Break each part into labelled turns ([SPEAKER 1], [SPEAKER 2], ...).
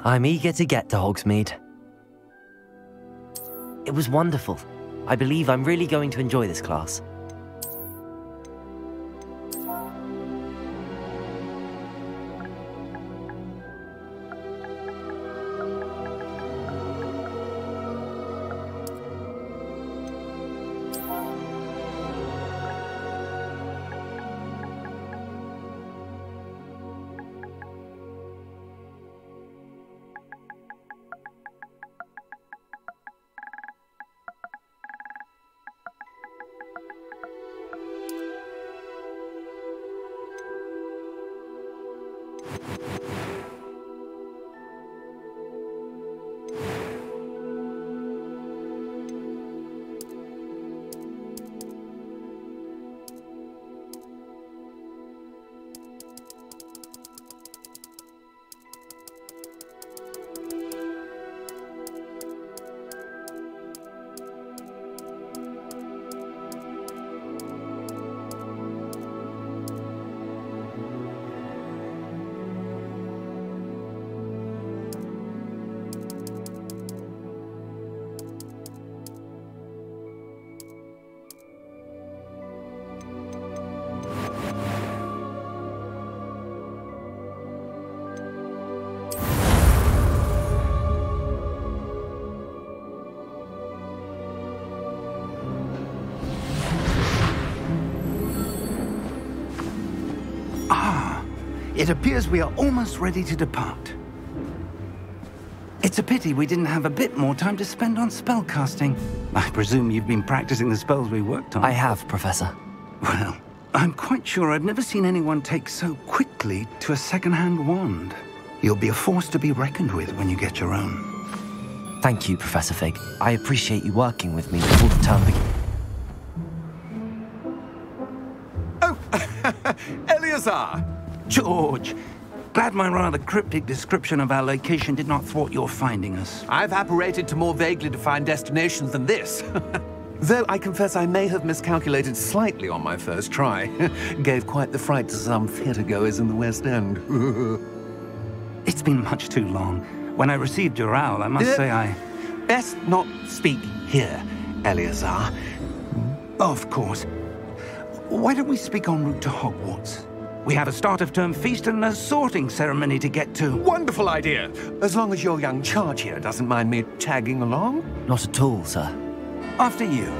[SPEAKER 1] I'm eager to get to Hogsmeade. It was wonderful. I believe I'm really going to enjoy this class.
[SPEAKER 2] It appears we are almost ready to depart. It's a pity we didn't have a bit more time to spend on spellcasting. I presume you've been practicing the spells we worked on.
[SPEAKER 1] I have, Professor.
[SPEAKER 2] Well, I'm quite sure I've never seen anyone take so quickly to a second-hand wand. You'll be a force to be reckoned with when you get your own.
[SPEAKER 1] Thank you, Professor Fig. I appreciate you working with me before the term begins.
[SPEAKER 3] Oh, Eleazar!
[SPEAKER 2] George, glad my rather cryptic description of our location did not thwart your finding us.
[SPEAKER 3] I've apparated to more vaguely defined destinations than this. Though I confess I may have miscalculated slightly on my first try. Gave quite the fright to some theatre-goers in the West End.
[SPEAKER 2] It's been much too long. When I received your owl, I must say I...
[SPEAKER 3] Best not speak here, Eleazar.
[SPEAKER 2] Of course. Why don't we speak en route to Hogwarts? We have a start-of-term feast and a sorting ceremony to get to.
[SPEAKER 3] Wonderful idea! As long as your young charge here doesn't mind me tagging along.
[SPEAKER 1] Not at all, sir.
[SPEAKER 2] After you.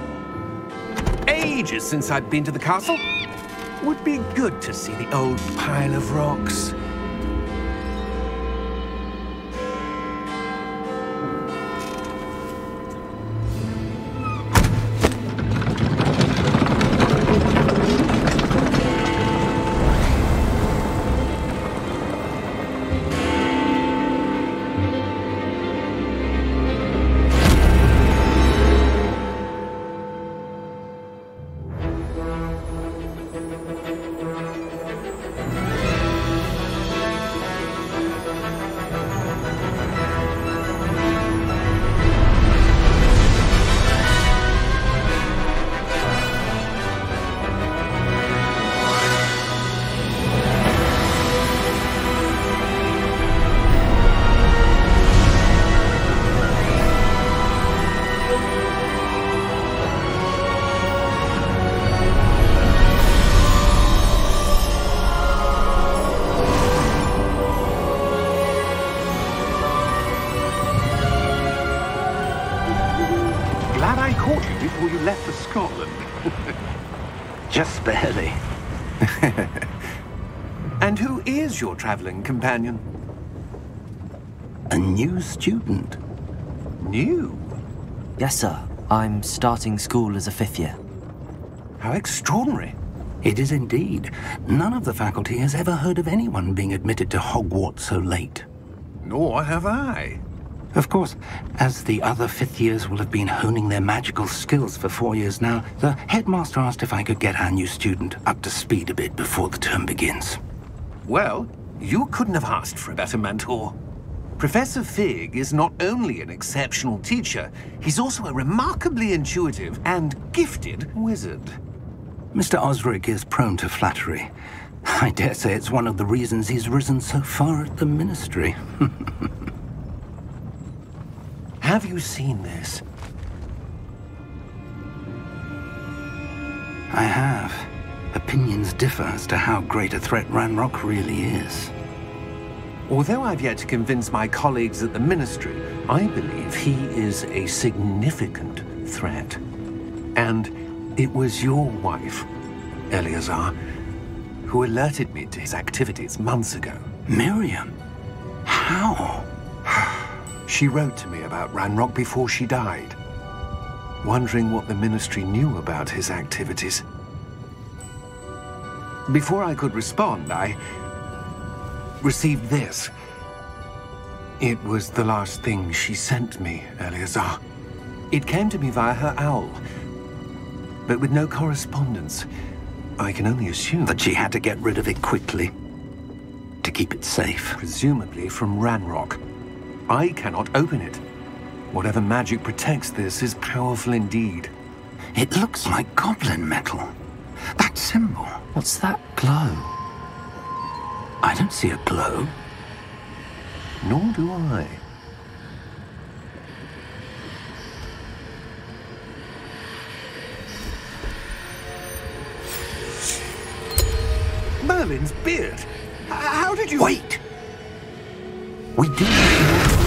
[SPEAKER 3] Ages since I've been to the castle. Would be good to see the old pile of rocks.
[SPEAKER 2] Just barely.
[SPEAKER 3] And who is your traveling companion?
[SPEAKER 2] A new student.
[SPEAKER 3] New?
[SPEAKER 1] Yes, sir. I'm starting school as a 5th year.
[SPEAKER 3] How extraordinary.
[SPEAKER 2] It is indeed. None of the faculty has ever heard of anyone being admitted to Hogwarts so late.
[SPEAKER 3] Nor have I.
[SPEAKER 2] Of course, as the other 5th years will have been honing their magical skills for 4 years now, the headmaster asked if I could get our new student up to speed a bit before the term begins.
[SPEAKER 3] Well, you couldn't have asked for a better mentor. Professor Fig is not only an exceptional teacher, he's also a remarkably intuitive and gifted wizard.
[SPEAKER 2] Mr. Osric is prone to flattery. I dare say it's one of the reasons he's risen so far at the Ministry.
[SPEAKER 3] Have you seen this?
[SPEAKER 2] I have. Opinions differ as to how great a threat Ranrock really is.
[SPEAKER 3] Although I've yet to convince my colleagues at the Ministry, I believe he is a significant threat. And it was your wife, Eleazar, who alerted me to his activities months ago.
[SPEAKER 2] Miriam? How?
[SPEAKER 3] She wrote to me about Ranrock before she died, wondering what the Ministry knew about his activities. Before I could respond, I received this. It was the last thing she sent me, Eleazar. It came to me via her owl, but with no correspondence. I can only assume
[SPEAKER 2] That she had to get rid of it quickly, to keep it safe.
[SPEAKER 3] presumably from Ranrock. I cannot open it. Whatever magic protects this is powerful indeed.
[SPEAKER 2] It looks like goblin metal. That symbol.
[SPEAKER 1] What's that glow?
[SPEAKER 2] I don't see a glow.
[SPEAKER 3] Nor do I. Merlin's beard! How did you...
[SPEAKER 2] Wait! We do need to...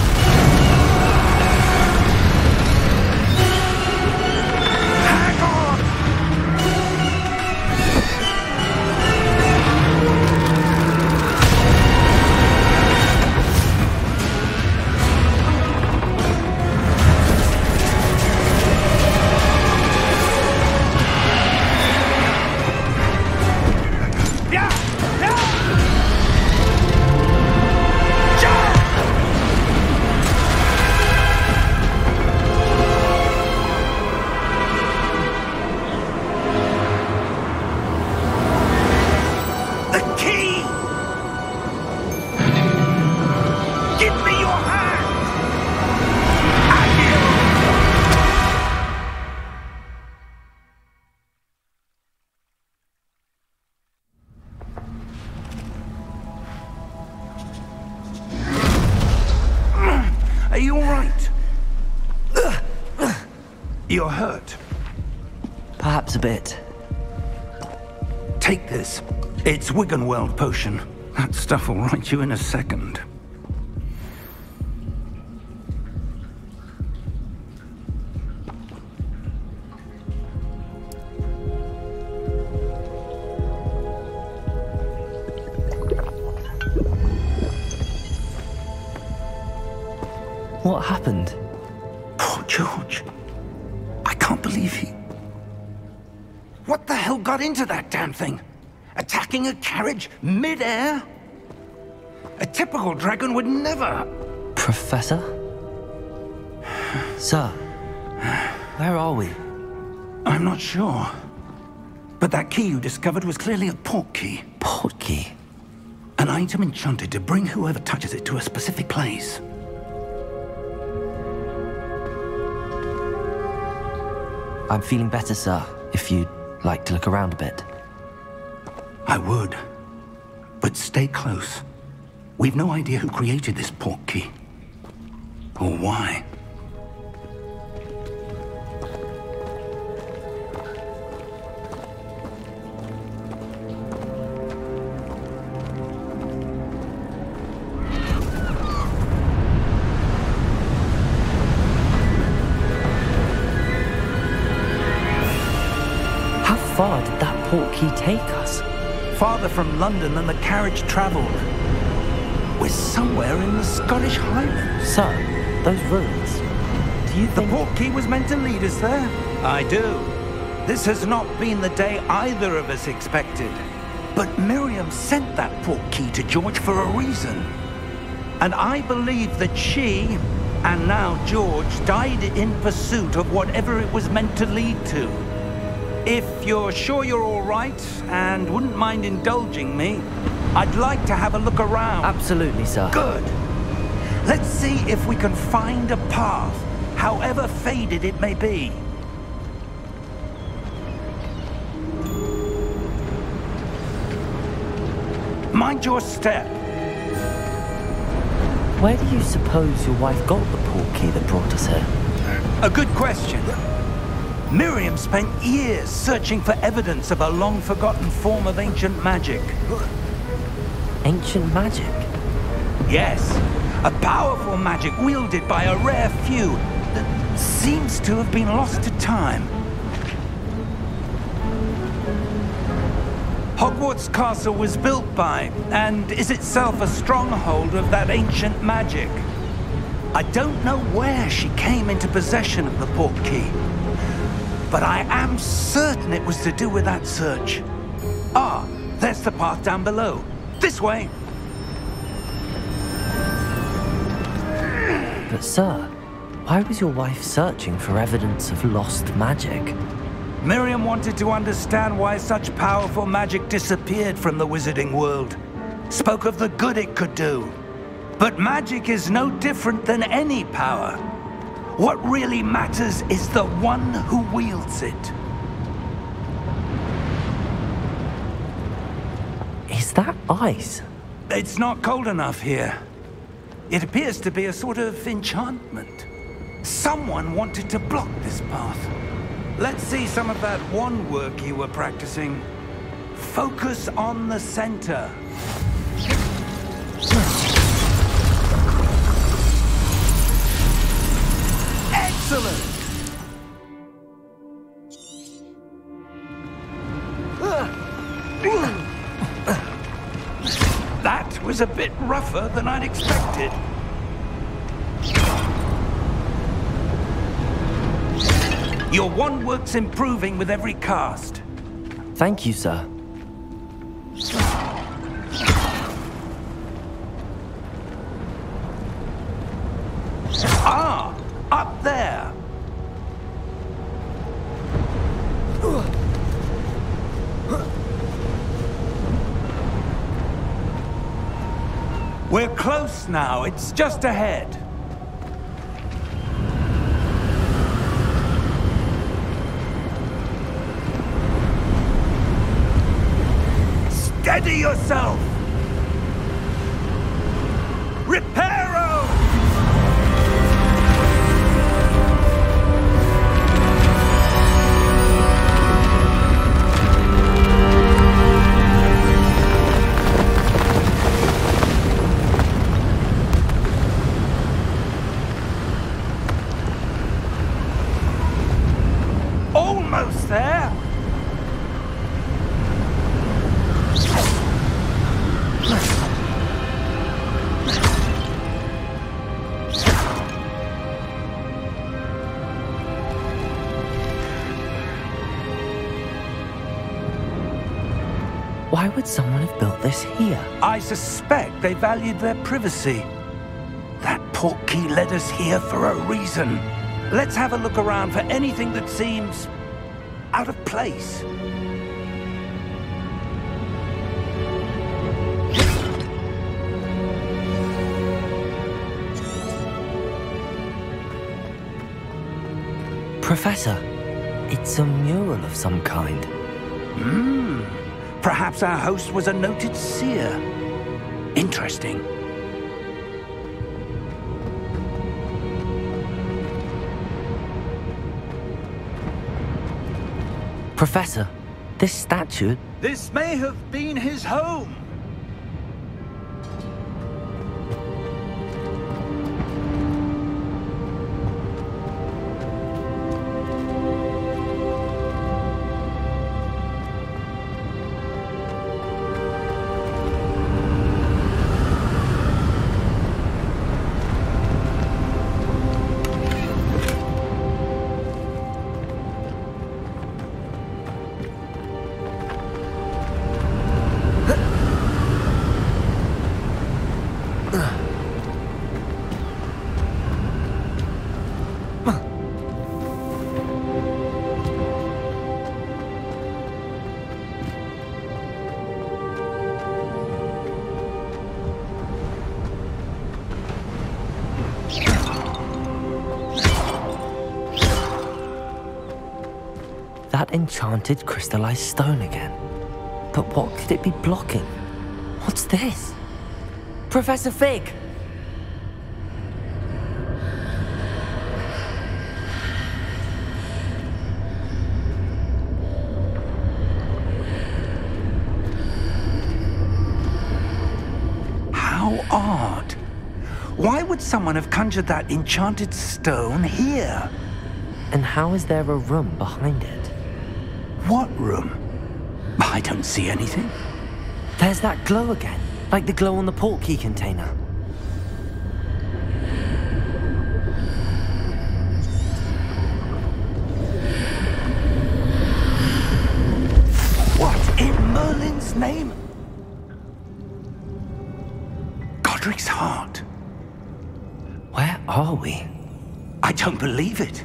[SPEAKER 2] Are you all right? You're hurt.
[SPEAKER 1] Perhaps a bit.
[SPEAKER 2] Take this. It's Wiggenweld potion. That stuff will right you in a second.
[SPEAKER 1] What happened?
[SPEAKER 2] Poor George. I can't believe he... What the hell got into that damn thing? Attacking a carriage mid-air? A typical dragon would never...
[SPEAKER 1] Professor? Sir, where are we?
[SPEAKER 2] I'm not sure. But that key you discovered was clearly a portkey.
[SPEAKER 1] Portkey?
[SPEAKER 2] An item enchanted to bring whoever touches it to a specific place.
[SPEAKER 1] I'm feeling better, sir, if you'd like to look around a bit.
[SPEAKER 2] I would. But stay close. We've no idea who created this portkey. Or why.
[SPEAKER 1] How far did that portkey take us?
[SPEAKER 2] Farther from London than the carriage traveled. We're somewhere in the Scottish Highlands.
[SPEAKER 1] Sir, those ruins. Do you
[SPEAKER 2] The
[SPEAKER 1] think...
[SPEAKER 2] portkey was meant to lead us there? I do. This has not been the day either of us expected. But Miriam sent that portkey to George for a reason. And I believe that she, and now George, died in pursuit of whatever it was meant to lead to. If you're sure you're all right, and wouldn't mind indulging me, I'd like to have a look around.
[SPEAKER 1] Absolutely, sir.
[SPEAKER 2] Good. Let's see if we can find a path, however faded it may be. Mind your step.
[SPEAKER 1] Where do you suppose your wife got the portkey that brought us here?
[SPEAKER 2] A good question. Miriam spent years searching for evidence of a long-forgotten form of ancient magic.
[SPEAKER 1] Ancient magic?
[SPEAKER 2] Yes, a powerful magic wielded by a rare few that seems to have been lost to time. Hogwarts Castle was built by, and is itself a stronghold of that ancient magic. I don't know where she came into possession of the portkey, but I am certain it was to do with that search. Ah, there's the path down below. This way!
[SPEAKER 1] But sir, why was your wife searching for evidence of lost magic?
[SPEAKER 2] Miriam wanted to understand why such powerful magic disappeared from the wizarding world. Spoke of the good it could do. But magic is no different than any power. What really matters is the one who wields it.
[SPEAKER 1] Is that ice?
[SPEAKER 2] It's not cold enough here. It appears to be a sort of enchantment. Someone wanted to block this path. Let's see some of that wand work you were practicing. Focus on the center. Excellent! That was a bit rougher than I'd expected. Your wand work's improving with every cast.
[SPEAKER 1] Thank you, sir.
[SPEAKER 2] Ah! Up there! We're close now. It's just ahead. Steady yourself! Reparo! Almost there!
[SPEAKER 1] Why would someone have built this here?
[SPEAKER 2] I suspect they valued their privacy. That portkey led us here for a reason. Let's have a look around for anything that seems out of place.
[SPEAKER 1] Professor, it's a mural of some kind.
[SPEAKER 2] Perhaps our host was a noted seer. Interesting.
[SPEAKER 1] Professor, this statue...
[SPEAKER 2] This may have been his home.
[SPEAKER 1] That enchanted crystallized stone again. But what could it be blocking? What's this? Professor Fig!
[SPEAKER 2] odd. Why would someone have conjured that enchanted stone here?
[SPEAKER 1] And how is there a room behind it?
[SPEAKER 2] What room? I don't see anything.
[SPEAKER 1] There's that glow again, like the glow on the portkey container.
[SPEAKER 2] What in Merlin's name? Godric's heart.
[SPEAKER 1] Where are we?
[SPEAKER 2] I don't believe it.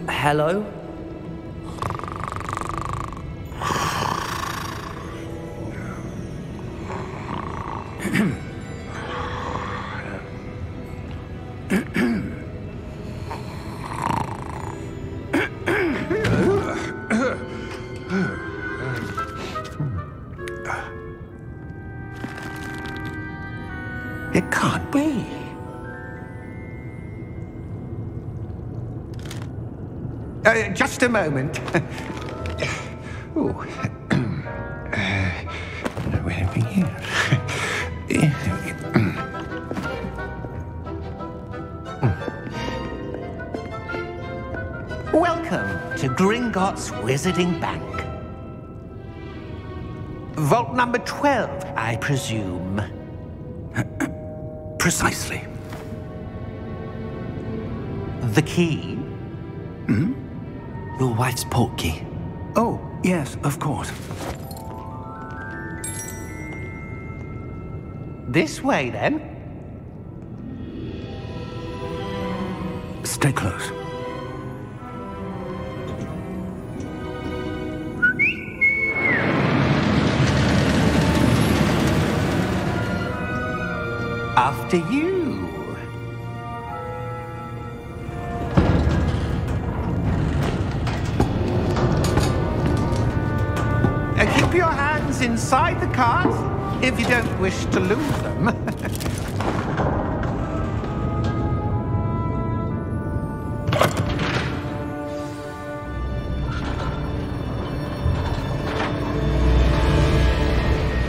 [SPEAKER 1] Hello?
[SPEAKER 2] It can't be. Just a moment. Oh. Where are we here? Welcome to Gringotts Wizarding Bank. Vault number 12, I presume. Precisely. The key?
[SPEAKER 1] Hmm? Your wife's portkey.
[SPEAKER 2] Oh, yes, of course. This way, then. Stay close. After you. Keep your hands inside the cart if you don't wish to lose them.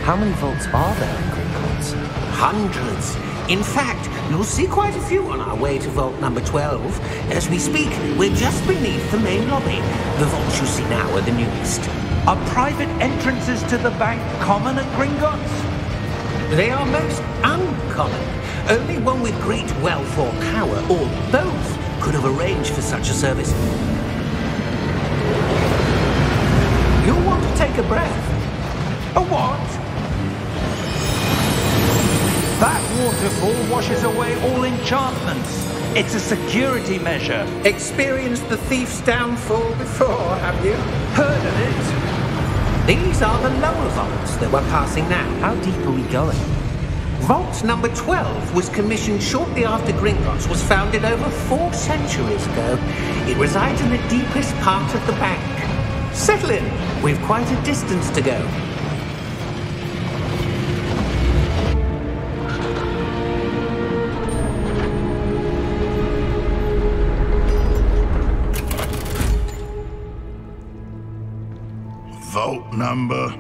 [SPEAKER 1] How many vaults are there in Gringotts?
[SPEAKER 4] Hundreds. In fact, you'll see quite a few on our way to vault number 12. As we speak, we're just beneath the main lobby. The vaults you see now are the newest.
[SPEAKER 2] Are private entrances to the bank common at Gringotts?
[SPEAKER 4] They are most uncommon. Only one with great wealth or power, or both, could have arranged for such a service.
[SPEAKER 2] You'll want to take a breath. A what? That waterfall washes away all enchantments. It's a security measure.
[SPEAKER 4] Experienced the thief's downfall before, have you?
[SPEAKER 2] Heard of it?
[SPEAKER 4] These are the lower vaults that we're passing now.
[SPEAKER 1] How deep are we going?
[SPEAKER 4] Vault number 12 was commissioned shortly after Gringotts was founded over 4 centuries ago. It resides in the deepest part of the bank. Settle in. We've quite a distance to go.
[SPEAKER 5] Vault number?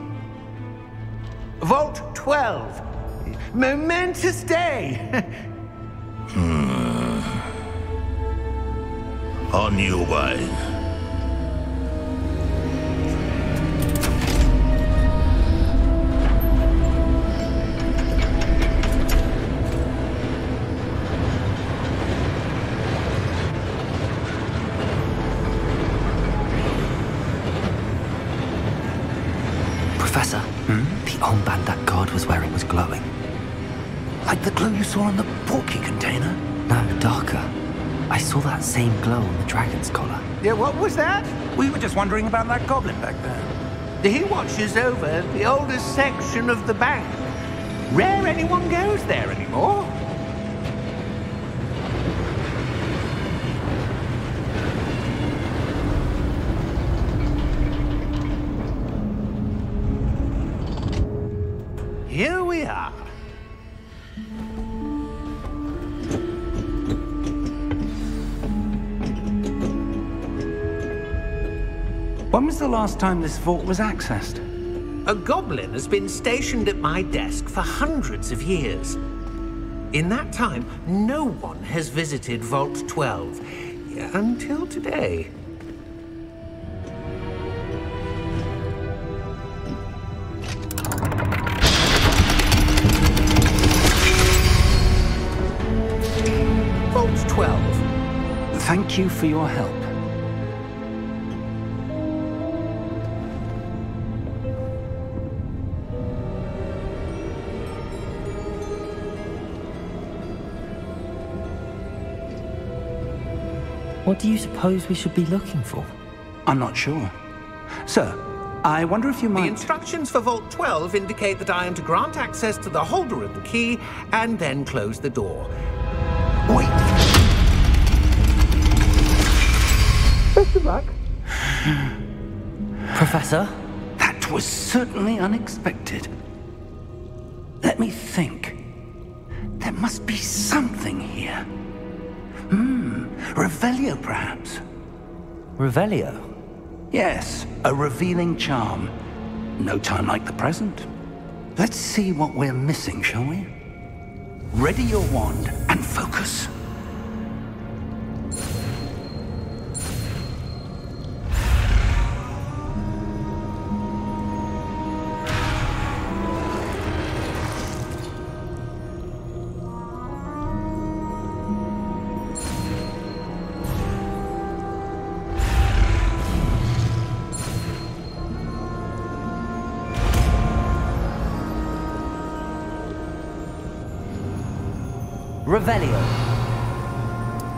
[SPEAKER 2] Vault 12. Momentous day.
[SPEAKER 5] On your way.
[SPEAKER 1] Professor, the armband that guard was wearing was glowing.
[SPEAKER 2] Like the glow you saw on the portkey container?
[SPEAKER 1] No, darker. I saw that same glow on the dragon's collar.
[SPEAKER 2] Yeah, what was that? We were just wondering about that goblin back there. He watches over the oldest section of the bank. Rare anyone goes there anymore. Here we are. When was the last time this vault was accessed?
[SPEAKER 4] A goblin has been stationed at my desk for hundreds of years. In that time, no one has visited Vault 12, until today. Vault 12.
[SPEAKER 2] Thank you for your help.
[SPEAKER 1] What do you suppose we should be looking for?
[SPEAKER 2] I'm not sure. Sir, I wonder if you might...
[SPEAKER 4] The instructions for Vault 12 indicate that I am to grant access to the holder of the key and then close the door.
[SPEAKER 2] Wait!
[SPEAKER 4] Best of luck.
[SPEAKER 1] Professor?
[SPEAKER 2] That was certainly unexpected. Let me think. There must be something here. Revelio, perhaps?
[SPEAKER 1] Revelio?
[SPEAKER 2] Yes, a revealing charm. No time like the present. Let's see what we're missing, shall we? Ready your wand and focus.
[SPEAKER 1] Revelio.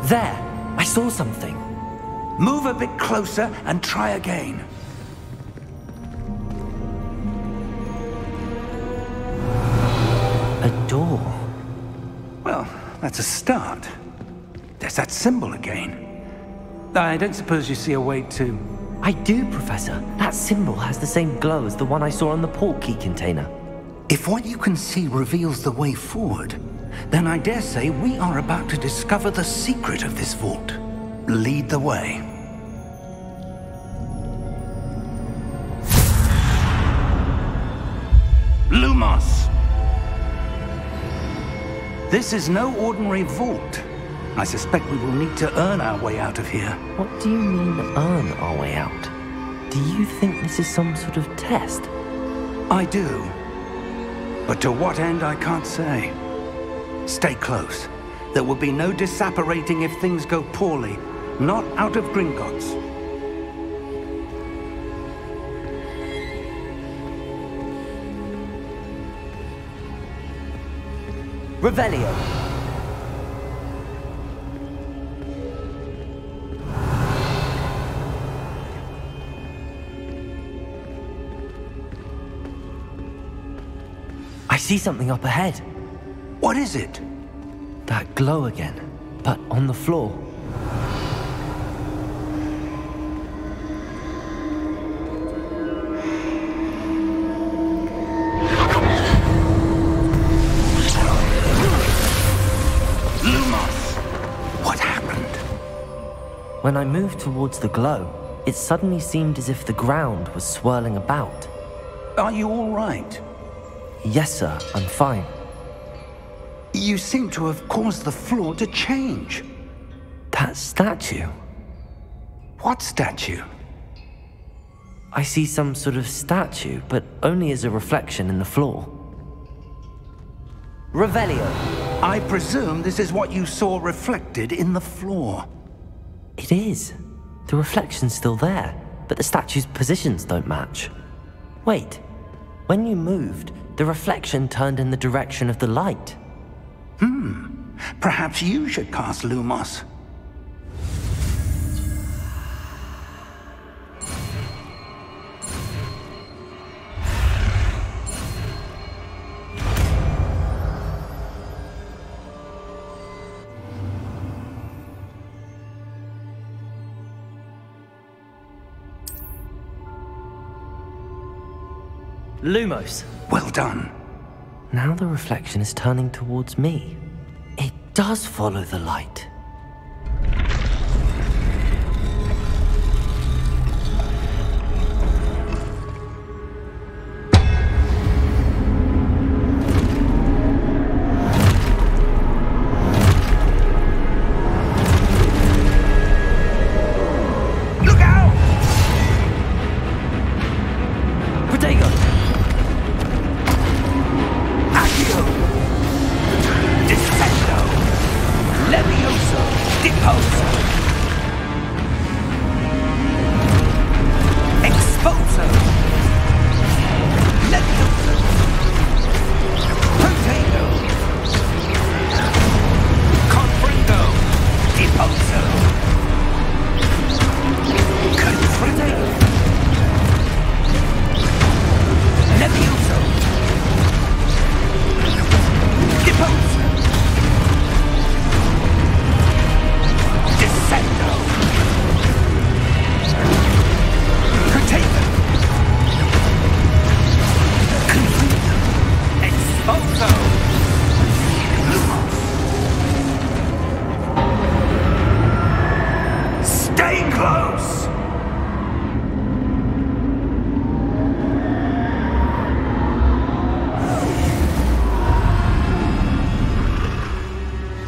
[SPEAKER 1] There! I saw something.
[SPEAKER 2] Move a bit closer and try again.
[SPEAKER 1] A door.
[SPEAKER 2] Well, that's a start. There's that symbol again. I don't suppose you see a way to...
[SPEAKER 1] I do, Professor. That symbol has the same glow as the one I saw on the portkey container.
[SPEAKER 2] If what you can see reveals the way forward, then I dare say we are about to discover the secret of this vault. Lead the way. Lumos! This is no ordinary vault. I suspect we will need to earn our way out of here.
[SPEAKER 1] What do you mean, earn our way out? Do you think this is some sort of test?
[SPEAKER 2] I do. But to what end, I can't say. Stay close. There will be no disapparating if things go poorly. Not out of Gringotts.
[SPEAKER 1] Revelio. I see something up ahead.
[SPEAKER 2] What is it?
[SPEAKER 1] That glow again, but on the floor.
[SPEAKER 2] Lumos! What happened?
[SPEAKER 1] When I moved towards the glow, it suddenly seemed as if the ground was swirling about.
[SPEAKER 2] Are you all right?
[SPEAKER 1] Yes, sir, I'm fine.
[SPEAKER 2] You seem to have caused the floor to change.
[SPEAKER 1] That statue?
[SPEAKER 2] What statue?
[SPEAKER 1] I see some sort of statue, but only as a reflection in the floor. Revelio.
[SPEAKER 2] I presume this is what you saw reflected in the floor.
[SPEAKER 1] It is. The reflection's still there, but the statue's positions don't match. Wait, when you moved, the reflection turned in the direction of the light.
[SPEAKER 2] Perhaps you should cast Lumos.
[SPEAKER 1] Lumos.
[SPEAKER 2] Well done.
[SPEAKER 1] Now the reflection is turning towards me. It does follow the light.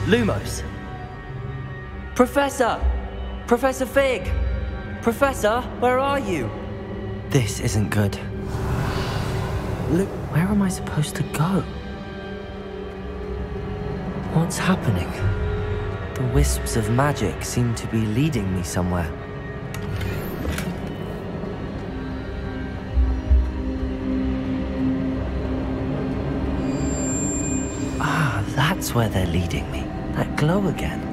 [SPEAKER 1] Lumos. Professor! Professor Fig! Professor, where are you? This isn't good. Look, where am I supposed to go? What's happening? The wisps of magic seem to be leading me somewhere. Ah, that's where they're leading me. That glow again.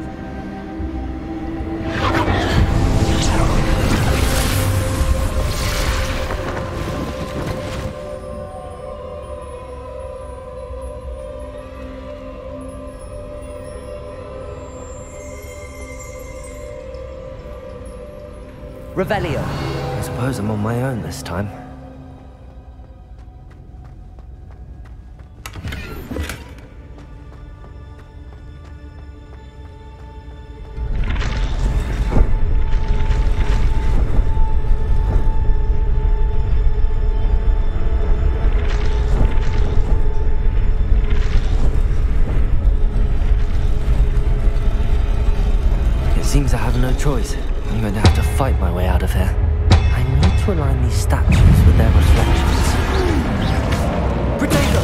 [SPEAKER 1] Revelio. I suppose I'm on my own this time. It seems I have no choice. I'm going to have to fight my way out of here. I need to align these statues with their reflections. Potato!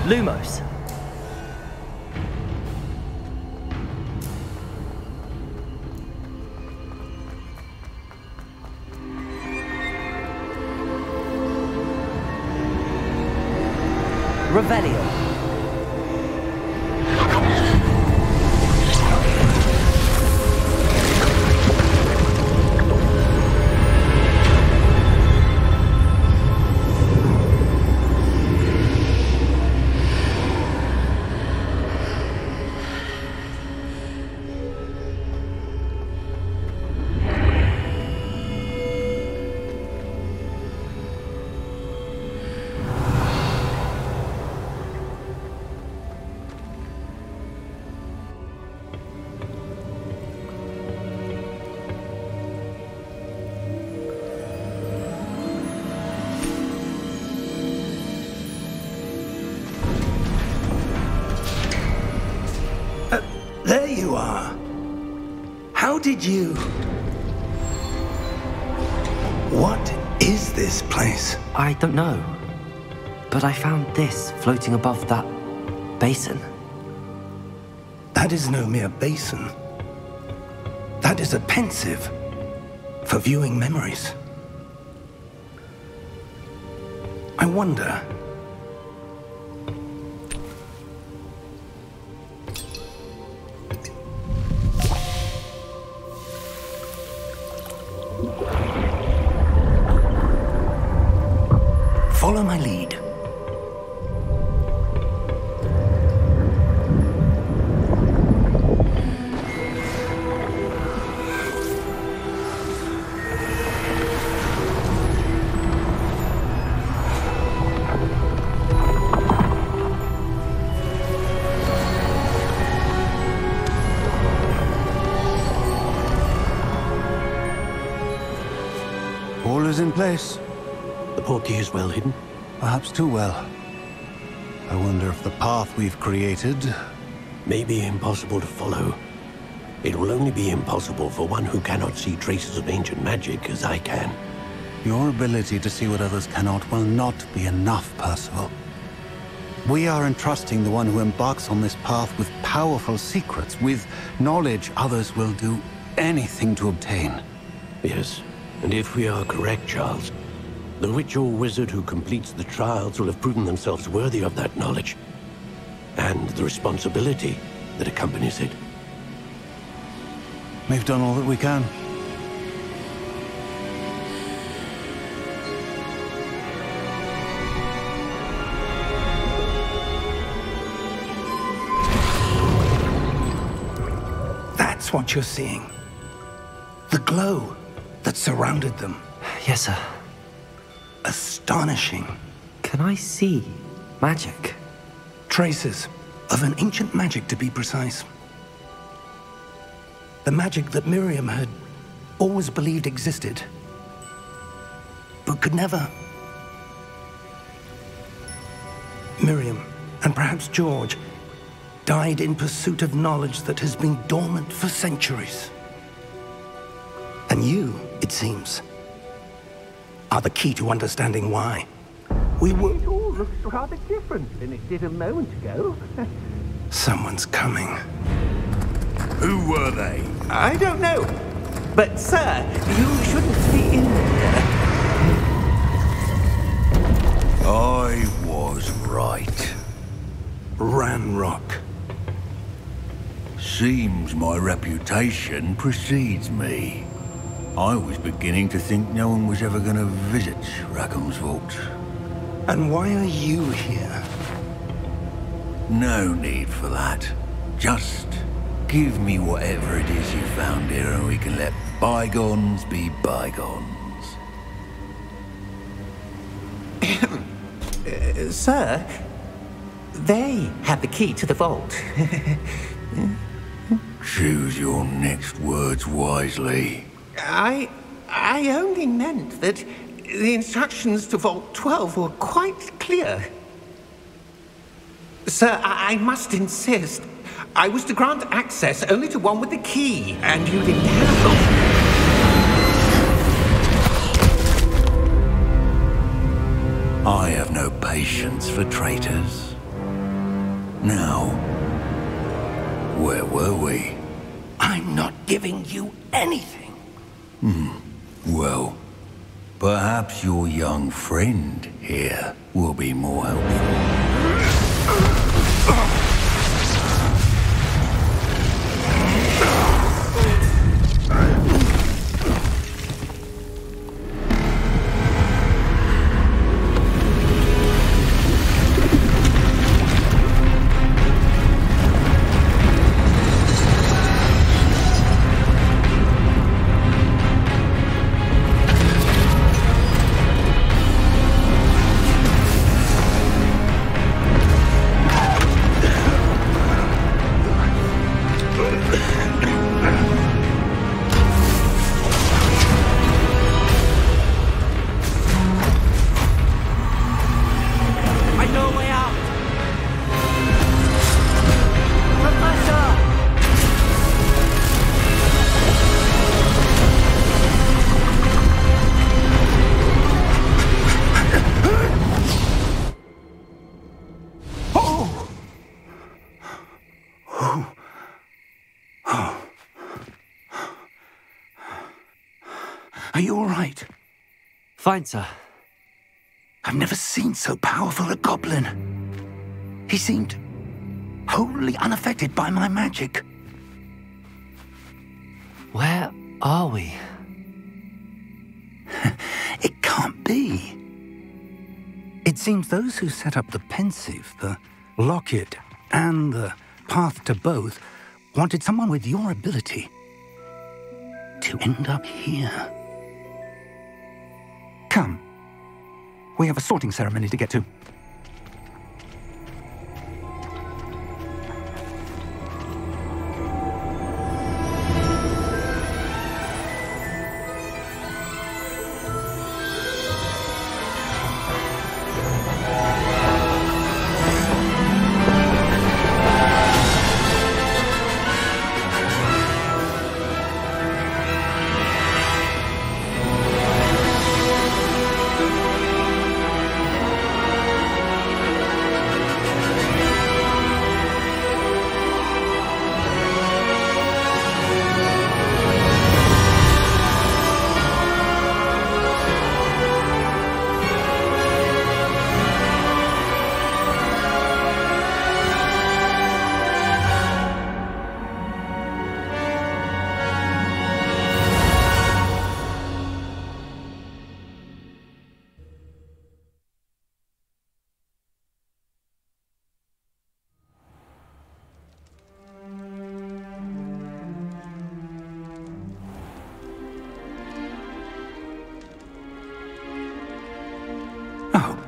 [SPEAKER 1] Lumos. Revelio.
[SPEAKER 2] There you are. How did you... What is this place?
[SPEAKER 1] I don't know. But I found this floating above that basin.
[SPEAKER 2] That is no mere basin. That is a pensive for viewing memories. I wonder... Follow my lead.
[SPEAKER 6] is in place.
[SPEAKER 7] The portkey is well hidden?
[SPEAKER 6] Perhaps too well. I wonder if the path we've created...
[SPEAKER 7] may be impossible to follow. It will only be impossible for one who cannot see traces of ancient magic as I can.
[SPEAKER 6] Your ability to see what others cannot will not be enough, Percival. We are entrusting the one who embarks on this path with powerful secrets, with knowledge others will do anything to obtain.
[SPEAKER 7] Yes, and if we are correct, Charles, the witch or wizard who completes the trials will have proven themselves worthy of that knowledge, and the responsibility that accompanies it.
[SPEAKER 6] We've done all that we can.
[SPEAKER 2] That's what you're seeing. The glow that surrounded them.
[SPEAKER 1] Yes, sir.
[SPEAKER 2] Astonishing.
[SPEAKER 1] Can I see magic?
[SPEAKER 2] Traces of an ancient magic, to be precise. The magic that Miriam had always believed existed, but could never. Miriam, and perhaps George, died in pursuit of knowledge that has been dormant for centuries. And you, it seems, are the key to understanding why.
[SPEAKER 4] It all looks rather different than it did a moment ago.
[SPEAKER 2] Someone's coming.
[SPEAKER 5] Who were they?
[SPEAKER 4] I don't know. But, sir, you shouldn't be in here.
[SPEAKER 5] I was right.
[SPEAKER 2] Ranrock.
[SPEAKER 5] Seems my reputation precedes me. I was beginning to think no one was ever going to visit Rackham's vault.
[SPEAKER 2] And why are you here?
[SPEAKER 5] No need for that. Just give me whatever it is you found here and we can let bygones be bygones.
[SPEAKER 4] Sir, they have the key to the vault.
[SPEAKER 5] Choose your next words wisely.
[SPEAKER 4] I only meant that the instructions to Vault 12 were quite clear. Sir, I must insist. I was to grant access only to one with the key, and you didn't have them.
[SPEAKER 5] I have no patience for traitors. Now, where were we?
[SPEAKER 2] I'm not giving you anything.
[SPEAKER 5] Well, perhaps your young friend here will be more helpful.
[SPEAKER 2] Are you all right?
[SPEAKER 1] Fine, sir.
[SPEAKER 2] I've never seen so powerful a goblin. He seemed wholly unaffected by my magic.
[SPEAKER 1] Where are we?
[SPEAKER 2] It can't be. It seems those who set up the pensive, the locket, and the path to both wanted someone with your ability to end up here. Come. We have a sorting ceremony to get to.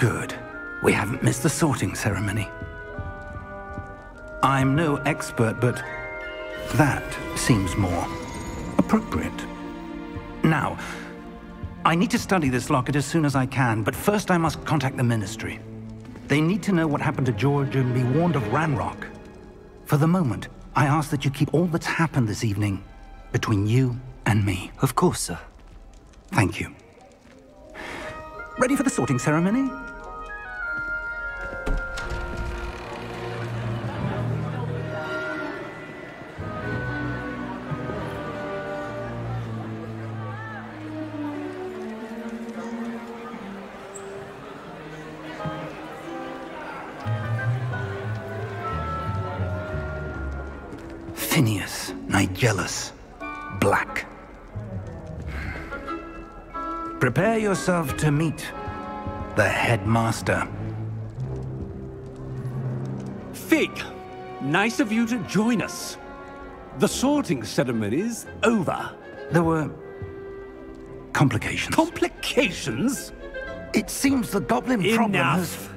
[SPEAKER 2] Good. We haven't missed the sorting ceremony. I'm no expert, but that seems more appropriate. Now, I need to study this locket as soon as I can, but first I must contact the Ministry. They need to know what happened to George and be warned of Ranrock. For the moment, I ask that you keep all that's happened this evening between you and me.
[SPEAKER 1] Of course, sir.
[SPEAKER 2] Thank you. Ready for the sorting ceremony? Phineas, Nigellus, Black. Prepare yourself to meet the headmaster.
[SPEAKER 8] Fig, nice of you to join us. The sorting ceremony's over.
[SPEAKER 2] There were complications.
[SPEAKER 8] Complications?
[SPEAKER 2] It seems the goblin problem has...
[SPEAKER 8] Enough.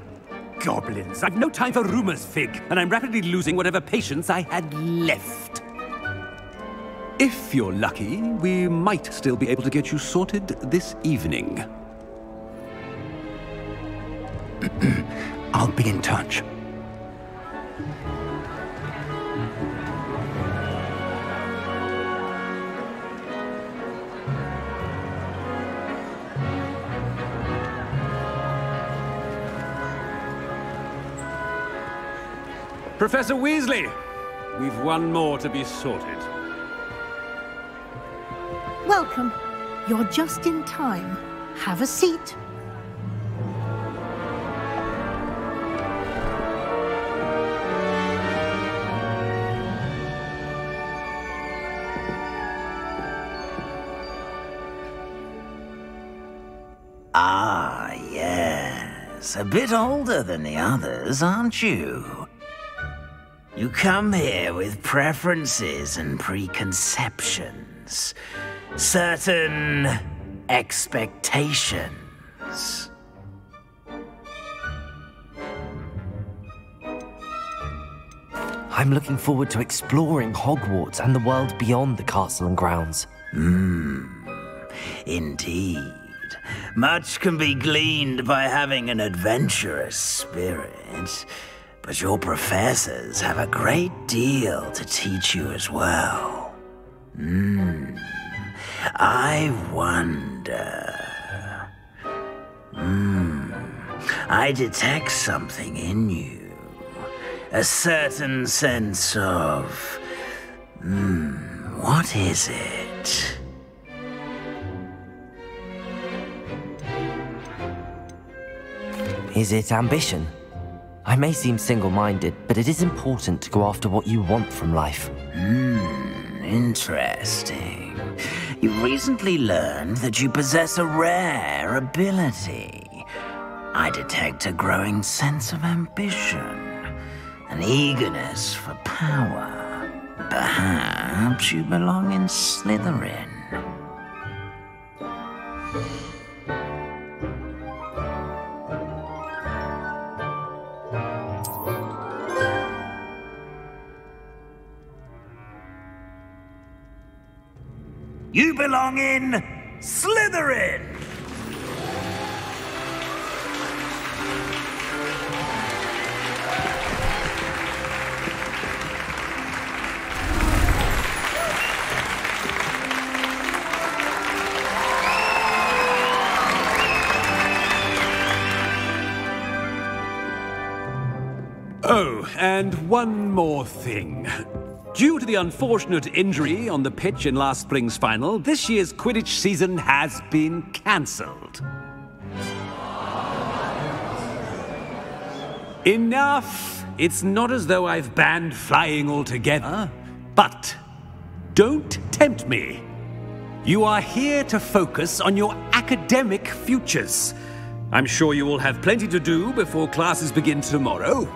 [SPEAKER 8] Goblins. I've no time for rumors, Fig, and I'm rapidly losing whatever patience I had left. If you're lucky, we might still be able to get you sorted this evening.
[SPEAKER 2] I'll be in touch.
[SPEAKER 8] Professor Weasley, we've one more to be sorted.
[SPEAKER 9] Welcome. You're just in time. Have a seat.
[SPEAKER 10] Ah, yes. A bit older than the others, aren't you? You come here with preferences and preconceptions. Certain expectations.
[SPEAKER 1] I'm looking forward to exploring Hogwarts and the world beyond the castle and grounds.
[SPEAKER 10] Indeed. Much can be gleaned by having an adventurous spirit, but your professors have a great deal to teach you as well. I wonder... I detect something in you. A certain sense of... what is it?
[SPEAKER 1] Is it ambition? I may seem single-minded, but it is important to go after what you want from life.
[SPEAKER 10] Interesting. You've recently learned that you possess a rare ability. I detect a growing sense of ambition, an eagerness for power. Perhaps you belong in Slytherin. You belong in Slytherin!
[SPEAKER 8] Oh, and one more thing. Due to the unfortunate injury on the pitch in last spring's final, this year's Quidditch season has been cancelled. Enough! It's not as though I've banned flying altogether, but don't tempt me. You are here to focus on your academic futures. I'm sure you will have plenty to do before classes begin tomorrow.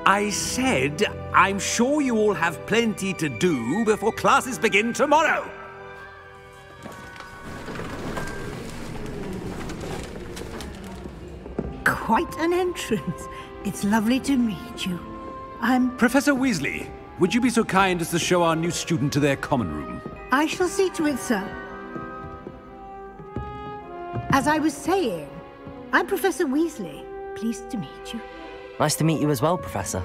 [SPEAKER 8] I said, I'm sure you all have plenty to do before classes begin tomorrow.
[SPEAKER 9] quite an entrance. It's lovely to meet you. I'm...
[SPEAKER 8] Professor Weasley, would you be so kind as to show our new student to their common room?
[SPEAKER 9] I shall see to it, sir. As I was saying, I'm Professor Weasley. Pleased to meet you.
[SPEAKER 1] Nice to meet you as well, Professor.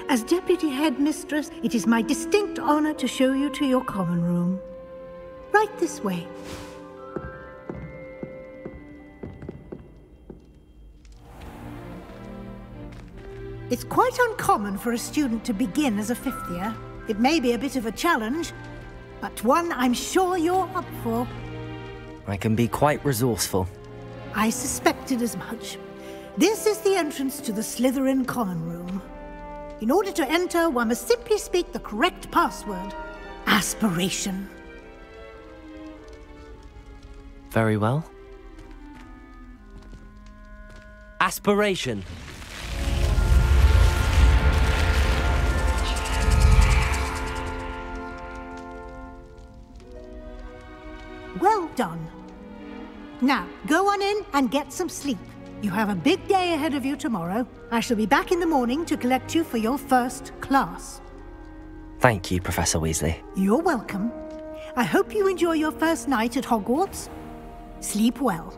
[SPEAKER 9] As Deputy Headmistress, it is my distinct honor to show you to your common room. Right this way. It's quite uncommon for a student to begin as a fifth year. It may be a bit of a challenge, but one I'm sure you're up for.
[SPEAKER 1] I can be quite resourceful.
[SPEAKER 9] I suspected as much. This is the entrance to the Slytherin common room. In order to enter, one must simply speak the correct password. Aspiration.
[SPEAKER 1] Very well. Aspiration.
[SPEAKER 9] Well done. Now, go on in and get some sleep. You have a big day ahead of you tomorrow. I shall be back in the morning to collect you for your first class.
[SPEAKER 1] Thank you, Professor Weasley.
[SPEAKER 9] You're welcome. I hope you enjoy your first night at Hogwarts. Sleep well.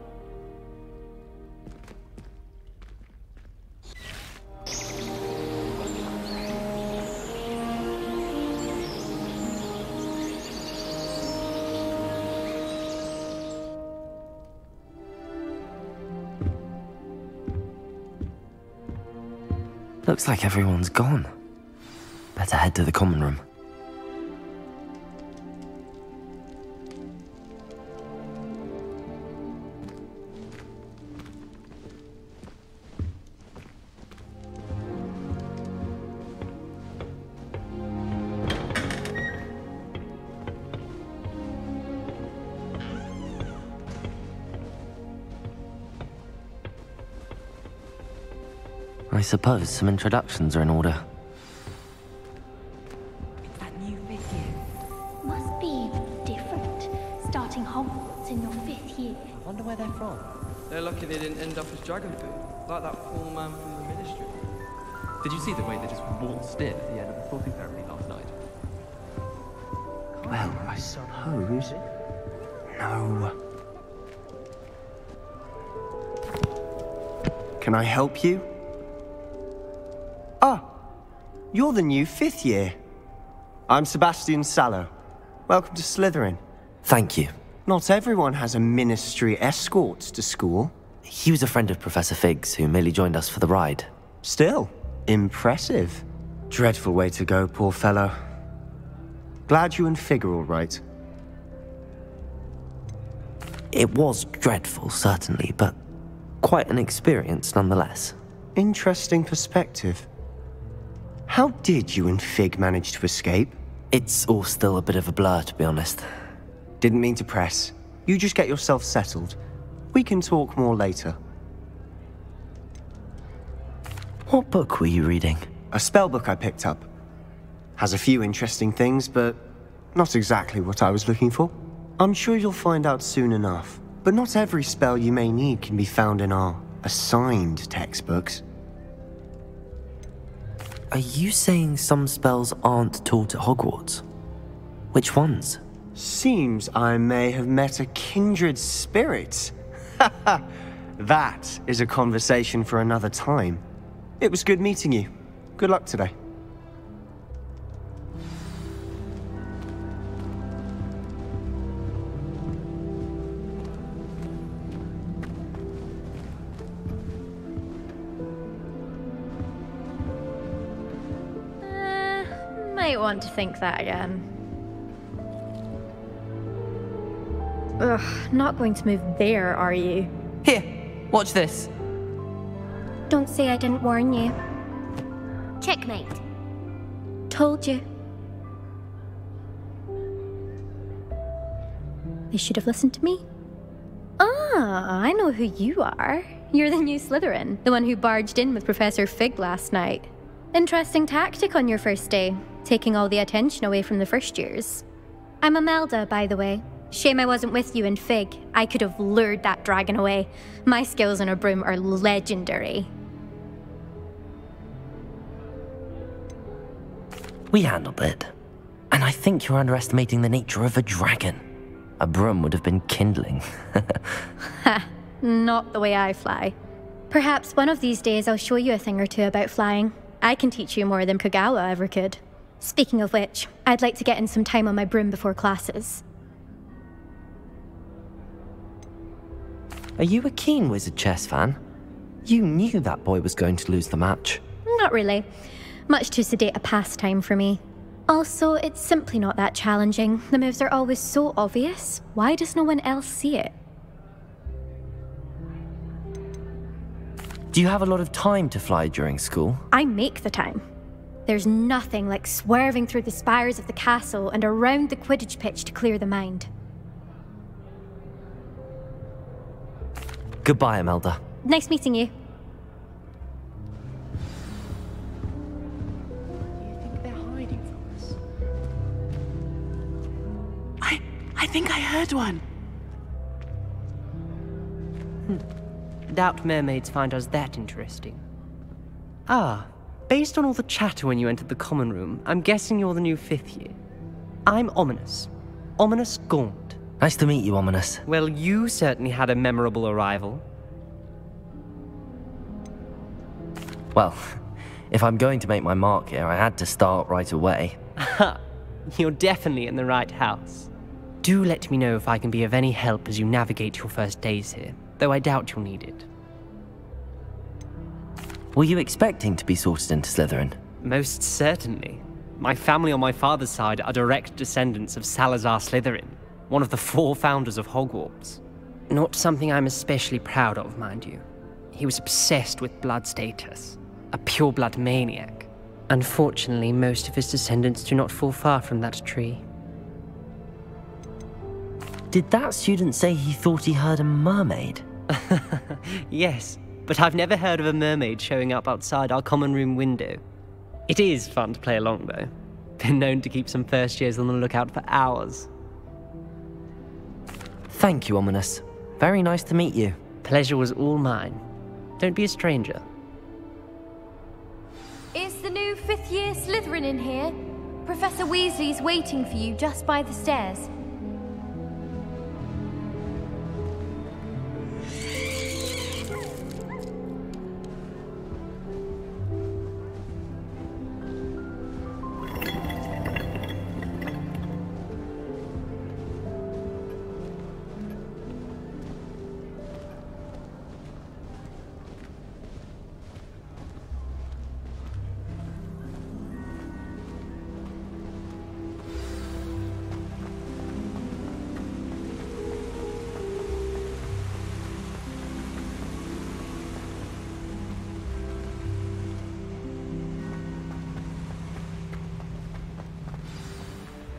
[SPEAKER 1] Looks like everyone's gone. Better head to the common room. I suppose some introductions are in order.
[SPEAKER 11] That new fifth year must be different, starting Hogwarts in your 5th year.
[SPEAKER 1] I wonder where they're from.
[SPEAKER 12] They're lucky they didn't end up as Dragonboot, like that poor man from the Ministry.
[SPEAKER 13] Did you see the way they just waltzed in at the end of the talking ceremony last night?
[SPEAKER 14] Well, I suppose... No. Can I help you? Ah, you're the new 5th year. I'm Sebastian Sallow. Welcome to Slytherin.
[SPEAKER 1] Thank you.
[SPEAKER 14] Not everyone has a ministry escort to school.
[SPEAKER 1] He was a friend of Professor Fig's who merely joined us for the ride.
[SPEAKER 14] Still, impressive. Dreadful way to go, poor fellow. Glad you and Fig are all right.
[SPEAKER 1] It was dreadful, certainly, but quite an experience nonetheless.
[SPEAKER 14] Interesting perspective. How did you and Fig manage to escape?
[SPEAKER 1] It's all still a bit of a blur, to be honest.
[SPEAKER 14] Didn't mean to press. You just get yourself settled. We can talk more later.
[SPEAKER 1] What book were you reading?
[SPEAKER 14] A spell book I picked up. Has a few interesting things, but not exactly what I was looking for. I'm sure you'll find out soon enough. But not every spell you may need can be found in our assigned textbooks.
[SPEAKER 1] Are you saying some spells aren't taught at Hogwarts? Which ones?
[SPEAKER 14] Seems I may have met a kindred spirit. That is a conversation for another time. It was good meeting you. Good luck today.
[SPEAKER 15] Might want to think that again. Ugh, not going to move there, are you?
[SPEAKER 16] Here, watch this.
[SPEAKER 11] Don't say I didn't warn you. Checkmate.
[SPEAKER 15] Told you. They should have listened to me. Ah, I know who you are. You're the new Slytherin, the one who barged in with Professor Fig last night. Interesting tactic on your first day, taking all the attention away from the first years.
[SPEAKER 11] I'm Imelda, by the way.
[SPEAKER 15] Shame I wasn't with you in Fig. I could have lured that dragon away. My skills on a broom are legendary.
[SPEAKER 1] We handled it. And I think you're underestimating the nature of a dragon. A broom would have been kindling.
[SPEAKER 15] Ha, not the way I fly. Perhaps one of these days I'll show you a thing or two about flying. I can teach you more than Kagawa ever could. Speaking of which, I'd like to get in some time on my broom before classes.
[SPEAKER 1] Are you a keen Wizard chess fan? You knew that boy was going to lose the match.
[SPEAKER 15] Not really. Much too sedate a pastime for me. Also, it's simply not that challenging. The moves are always so obvious. Why does no one else see it?
[SPEAKER 1] Do you have a lot of time to fly during school?
[SPEAKER 15] I make the time. There's nothing like swerving through the spires of the castle and around the Quidditch pitch to clear the mind.
[SPEAKER 1] Goodbye, Imelda.
[SPEAKER 15] Nice meeting you.
[SPEAKER 17] I think I heard one.
[SPEAKER 18] Doubt mermaids find us that interesting. Ah, based on all the chatter when you entered the common room, I'm guessing you're the new 5th year. I'm Ominous. Ominous Gaunt.
[SPEAKER 1] Nice to meet you, Ominous.
[SPEAKER 18] Well, you certainly had a memorable arrival.
[SPEAKER 1] Well, if I'm going to make my mark here, I had to start right away.
[SPEAKER 18] Ha! You're definitely in the right house. Do let me know if I can be of any help as you navigate your first days here, though I doubt you'll need it.
[SPEAKER 1] Were you expecting to be sorted into Slytherin?
[SPEAKER 18] Most certainly. My family on my father's side are direct descendants of Salazar Slytherin, one of the 4 founders of Hogwarts. Not something I'm especially proud of, mind you. He was obsessed with blood status, a pure-blood maniac. Unfortunately, most of his descendants do not fall far from that tree.
[SPEAKER 1] Did that student say he thought he heard a mermaid?
[SPEAKER 18] Yes, but I've never heard of a mermaid showing up outside our common room window. It is fun to play along, though. Been known to keep some first years on the lookout for hours.
[SPEAKER 1] Thank you, Ominous. Very nice to meet you.
[SPEAKER 18] Pleasure was all mine. Don't be a stranger.
[SPEAKER 11] Is the new 5th year Slytherin in here? Professor Weasley's waiting for you just by the stairs.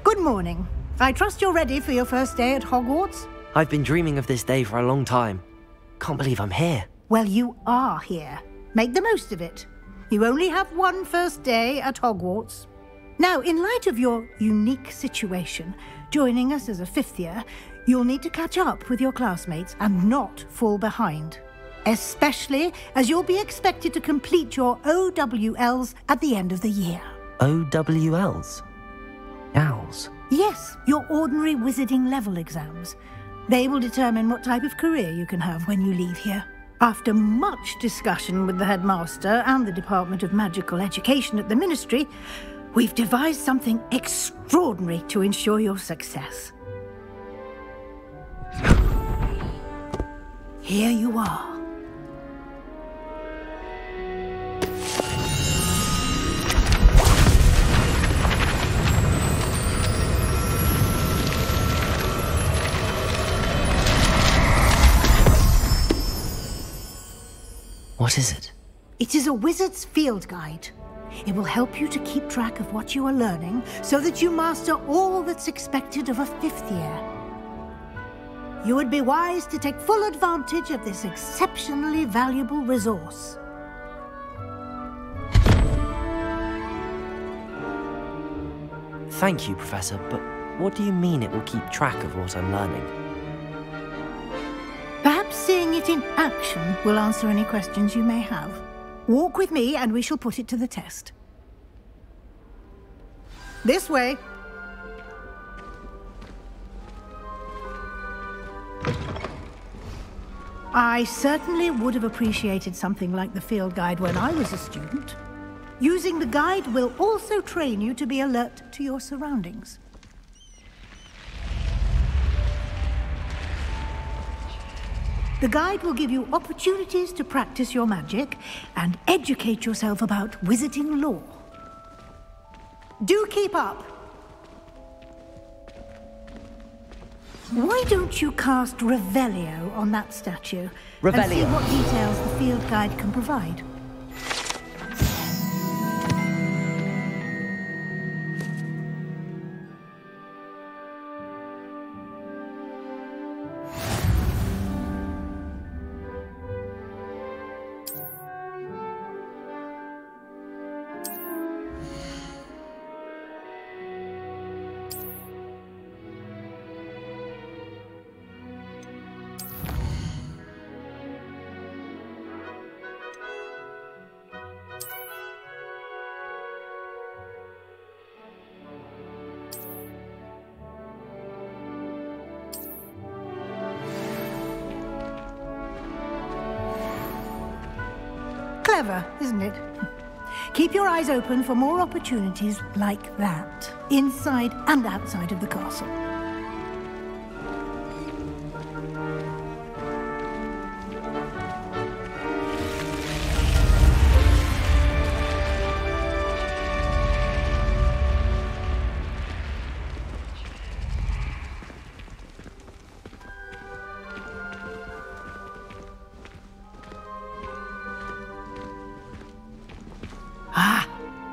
[SPEAKER 9] Good morning. I trust you're ready for your first day at Hogwarts?
[SPEAKER 1] I've been dreaming of this day for a long time. Can't believe I'm here.
[SPEAKER 9] Well, you are here. Make the most of it. You only have one first day at Hogwarts. Now, in light of your unique situation, joining us as a 5th year, you'll need to catch up with your classmates and not fall behind. Especially as you'll be expected to complete your OWLs at the end of the year.
[SPEAKER 1] OWLs? Owls?
[SPEAKER 9] Yes, your ordinary wizarding level exams. They will determine what type of career you can have when you leave here. After much discussion with the headmaster and the Department of Magical Education at the Ministry, we've devised something extraordinary to ensure your success. Here you are.
[SPEAKER 1] What is it?
[SPEAKER 9] It is a wizard's field guide. It will help you to keep track of what you are learning so that you master all that's expected of a 5th year. You would be wise to take full advantage of this exceptionally valuable resource.
[SPEAKER 1] Thank you, Professor, but What do you mean it will keep track of what I'm learning?
[SPEAKER 9] Perhaps seeing it in action will answer any questions you may have. Walk with me and we shall put it to the test. This way. I certainly would have appreciated something like the field guide when I was a student. Using the guide will also train you to be alert to your surroundings. The guide will give you opportunities to practice your magic and educate yourself about wizarding lore. Do keep up! Why don't you cast Revelio on that statue and see what details the field guide can provide? Clever, isn't it? Keep your eyes open for more opportunities like that, inside and outside of the castle.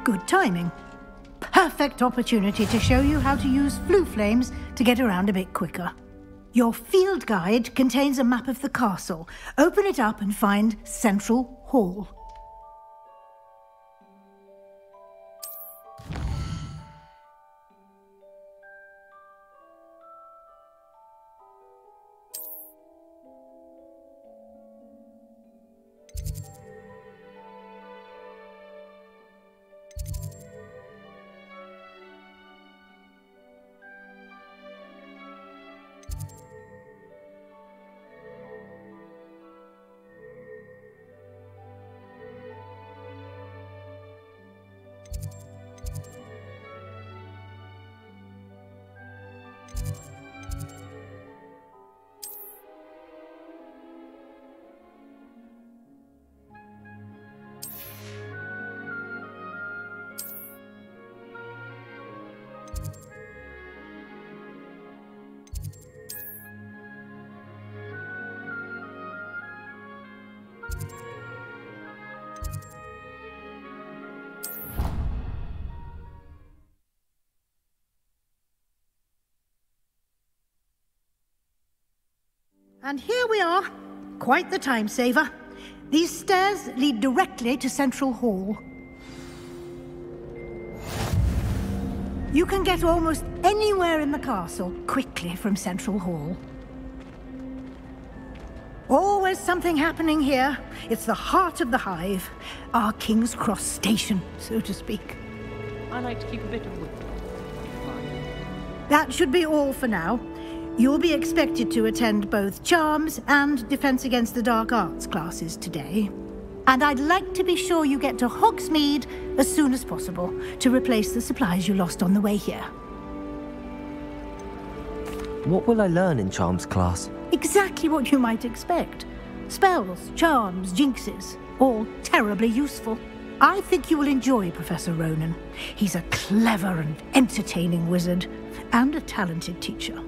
[SPEAKER 9] Good timing. Perfect opportunity to show you how to use flue flames to get around a bit quicker. Your field guide contains a map of the castle. Open it up and find Central Hall. And here we are. Quite the time saver. These stairs lead directly to Central Hall. You can get almost anywhere in the castle quickly from Central Hall. Always something happening here. It's the heart of the hive. Our King's Cross station, so to speak.
[SPEAKER 18] I like to keep a bit of wood.
[SPEAKER 9] That should be all for now. You'll be expected to attend both Charms and Defense Against the Dark Arts classes today. And I'd like to be sure you get to Hogsmeade as soon as possible to replace the supplies you lost on the way here.
[SPEAKER 1] What will I learn in Charms class?
[SPEAKER 9] Exactly what you might expect. Spells, charms, jinxes, all terribly useful. I think you will enjoy Professor Ronan. He's a clever and entertaining wizard, and a talented teacher.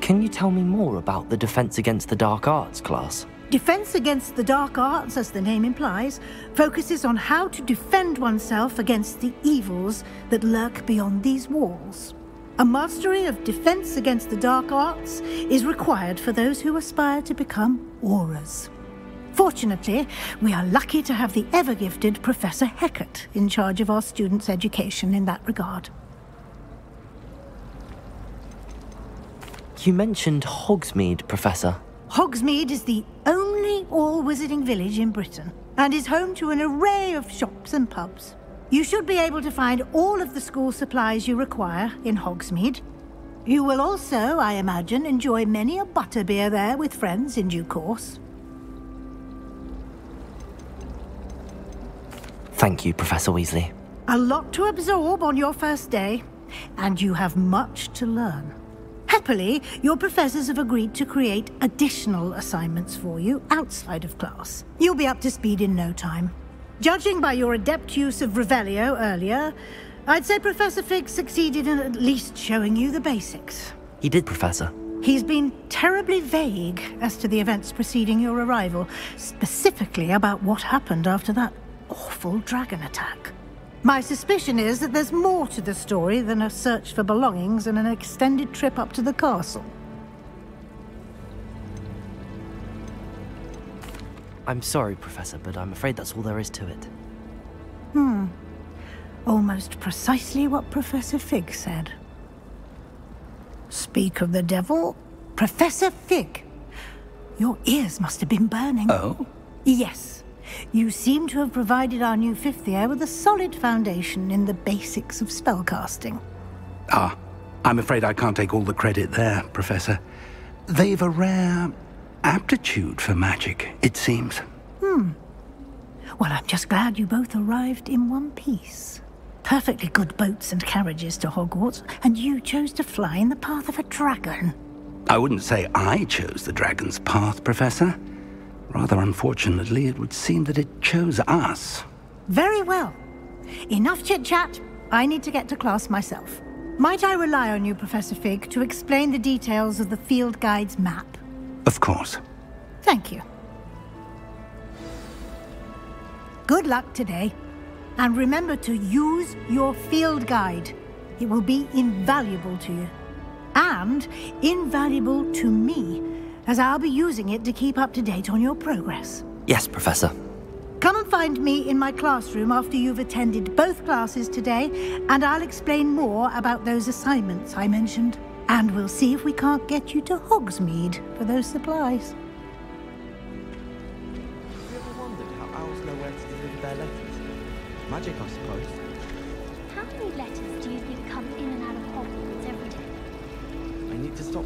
[SPEAKER 1] Can you tell me more about the Defense Against the Dark Arts class?
[SPEAKER 9] Defense Against the Dark Arts, as the name implies, focuses on how to defend oneself against the evils that lurk beyond these walls. A mastery of Defense Against the Dark Arts is required for those who aspire to become Aurors. Fortunately, we are lucky to have the ever-gifted Professor Heckert in charge of our students' education in that regard.
[SPEAKER 1] You mentioned Hogsmeade, Professor.
[SPEAKER 9] Hogsmeade is the only all-wizarding village in Britain, and is home to an array of shops and pubs. You should be able to find all of the school supplies you require in Hogsmeade. You will also, I imagine, enjoy many a butterbeer there with friends in due course.
[SPEAKER 1] Thank you, Professor Weasley.
[SPEAKER 9] A lot to absorb on your first day, and you have much to learn. Happily, your professors have agreed to create additional assignments for you outside of class. You'll be up to speed in no time. Judging by your adept use of Revelio earlier, I'd say Professor Fig succeeded in at least showing you the basics.
[SPEAKER 1] He did, Professor.
[SPEAKER 9] He's been terribly vague as to the events preceding your arrival, specifically about what happened after that awful dragon attack. My suspicion is that there's more to the story than a search for belongings and an extended trip up to the castle.
[SPEAKER 1] I'm sorry, Professor, but I'm afraid that's all there is to it.
[SPEAKER 9] Almost precisely what Professor Fig said. Speak of the devil, Professor Fig. Your ears must have been burning.
[SPEAKER 2] Oh?
[SPEAKER 9] Yes. You seem to have provided our new fifth year with a solid foundation in the basics of spellcasting.
[SPEAKER 2] Ah, I'm afraid I can't take all the credit there, Professor. They've a rare aptitude for magic, it seems.
[SPEAKER 9] Well, I'm just glad you both arrived in one piece. Perfectly good boats and carriages to Hogwarts, and you chose to fly in the path of a dragon.
[SPEAKER 2] I wouldn't say I chose the dragon's path, Professor. Rather unfortunately, it would seem that it chose us.
[SPEAKER 9] Very well. Enough chit-chat. I need to get to class myself. Might I rely on you, Professor Fig, to explain the details of the field guide's map?
[SPEAKER 2] Of course.
[SPEAKER 9] Thank you. Good luck today. And remember to use your field guide. It will be invaluable to you. And invaluable to me, as I'll be using it to keep up to date on your progress.
[SPEAKER 1] Yes, Professor.
[SPEAKER 9] Come and find me in my classroom after you've attended both classes today, and I'll explain more about those assignments I mentioned. And we'll see if we can't get you to Hogsmeade for those supplies.
[SPEAKER 12] Have you ever wondered how owls know where to deliver their letters? Magic, I suppose.
[SPEAKER 11] How many letters do you think come in and out of Hogwarts every day?
[SPEAKER 12] I need to stop